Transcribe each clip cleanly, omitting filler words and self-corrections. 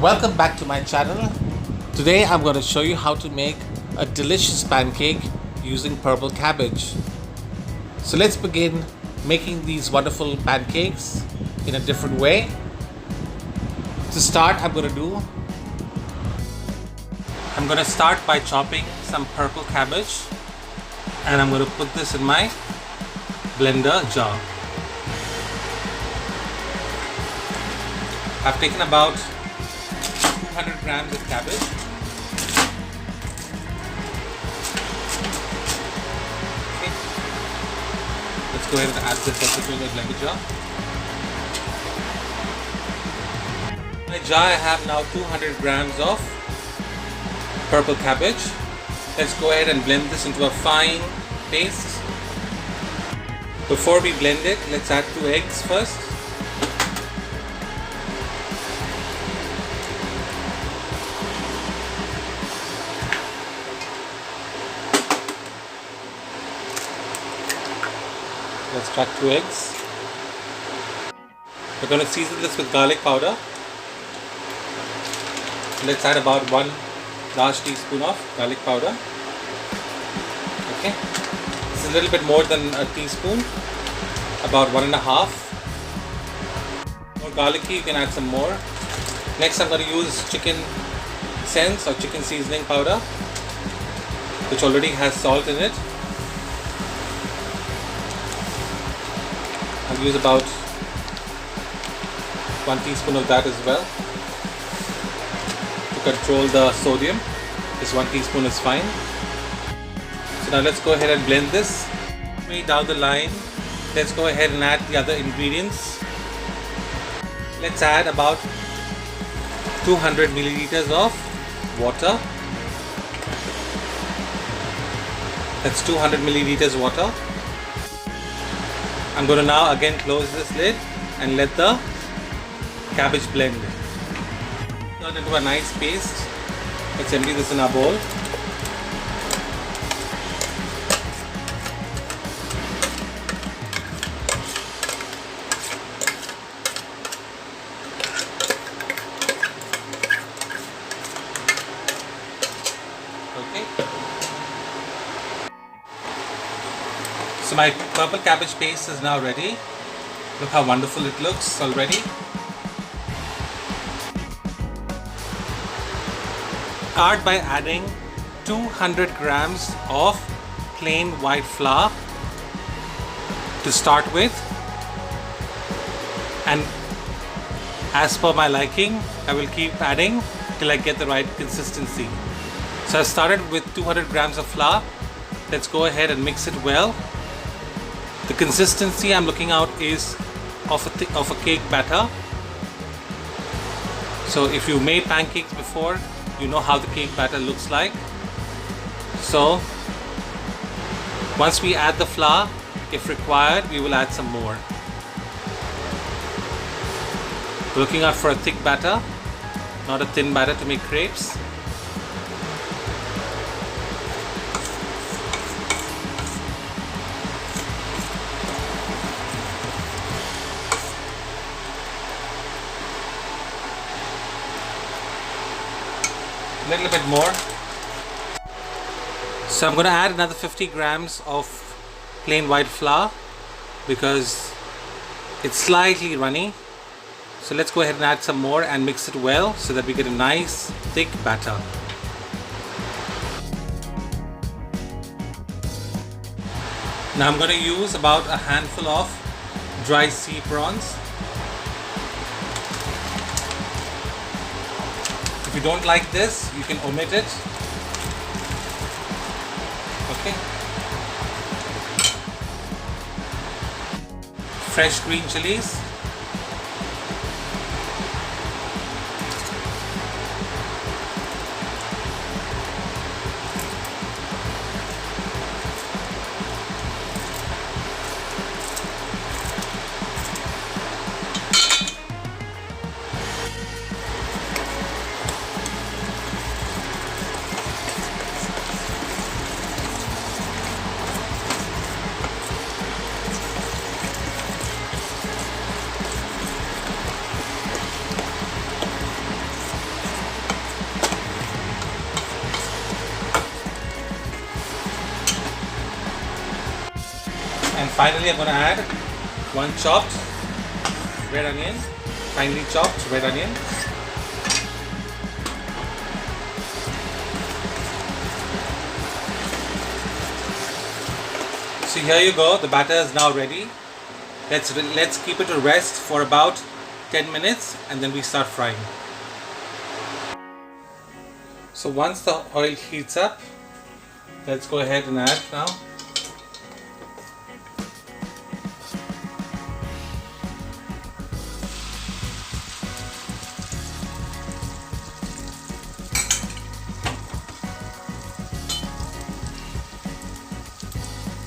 Welcome back to my channel. Today I'm going to show you how to make a delicious pancake using purple cabbage. So let's begin making these wonderful pancakes in a different way. To start, I'm going to start by chopping some purple cabbage, and I'm going to put this in my blender jar. I've taken about 200 grams of cabbage. Okay. Let's go ahead and add this also to the blender jar. In my jar I have now 200 grams of purple cabbage. Let's go ahead and blend this into a fine paste. Before we blend it, let's add 2 eggs first. Let's crack 2 eggs. We're going to season this with garlic powder. Let's add about 1 large teaspoon of garlic powder. Okay, this is a little bit more than a teaspoon, about 1.5. More garlicky, you can add some more. Next, I'm going to use chicken sense or chicken seasoning powder, which already has salt in it. I'll use about 1 teaspoon of that as well. To control the sodium, this 1 teaspoon is fine. So now let's go ahead and blend this. Way down the line, let's go ahead and add the other ingredients. Let's add about 200 milliliters of water. That's 200 milliliters water. I'm going to now again close this lid and let the cabbage blend. Turn into a nice paste. Let's empty this in our bowl. Okay. So my purple cabbage paste is now ready. Look how wonderful it looks already. Start by adding 200 grams of plain white flour to start with, and as per my liking I will keep adding till I get the right consistency. So I started with 200 grams of flour. Let's go ahead and mix it well. The consistency I'm looking out is of a cake batter. So if you made pancakes before, you know how the cake batter looks like. So once we add the flour, if required, we will add some more. We're looking out for a thick batter, not a thin batter to make crepes. A little bit more. So I'm going to add another 50 grams of plain white flour because it's slightly runny. So let's go ahead and add some more and mix it well so that we get a nice thick batter. Now I'm going to use about a handful of dry sea prawns. If you don't like this, you can omit it. Okay. Fresh green chilies. Finally, I'm going to add one chopped red onion, finely chopped red onion. So here you go, the batter is now ready. Let's keep it to rest for about 10 minutes and then we start frying. So once the oil heats up, let's go ahead and add now.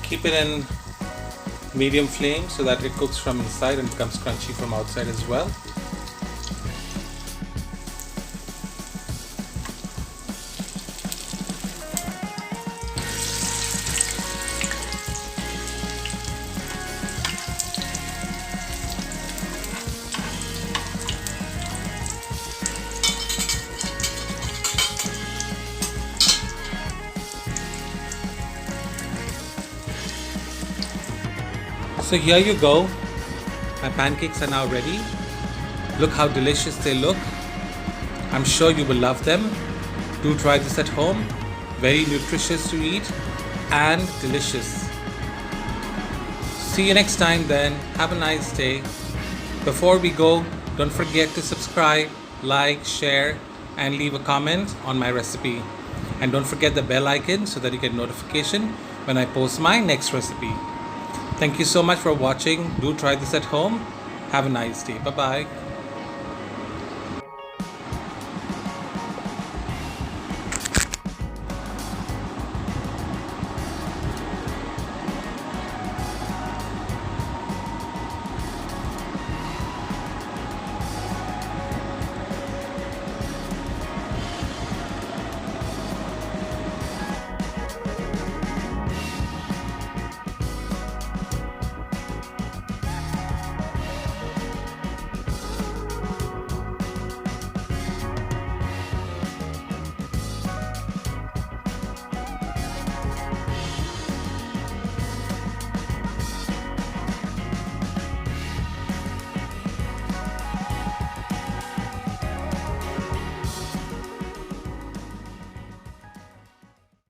Keep it in medium flame so that it cooks from inside and becomes crunchy from outside as well. So here you go, my pancakes are now ready. Look how delicious they look. I'm sure you will love them. Do try this at home. Very nutritious to eat and delicious. See you next time then. Have a nice day. Before we go, don't forget to subscribe, like, share and leave a comment on my recipe. And don't forget the bell icon so that you get notification when I post my next recipe. Thank you so much for watching. Do try this at home. Have a nice day. Bye-bye.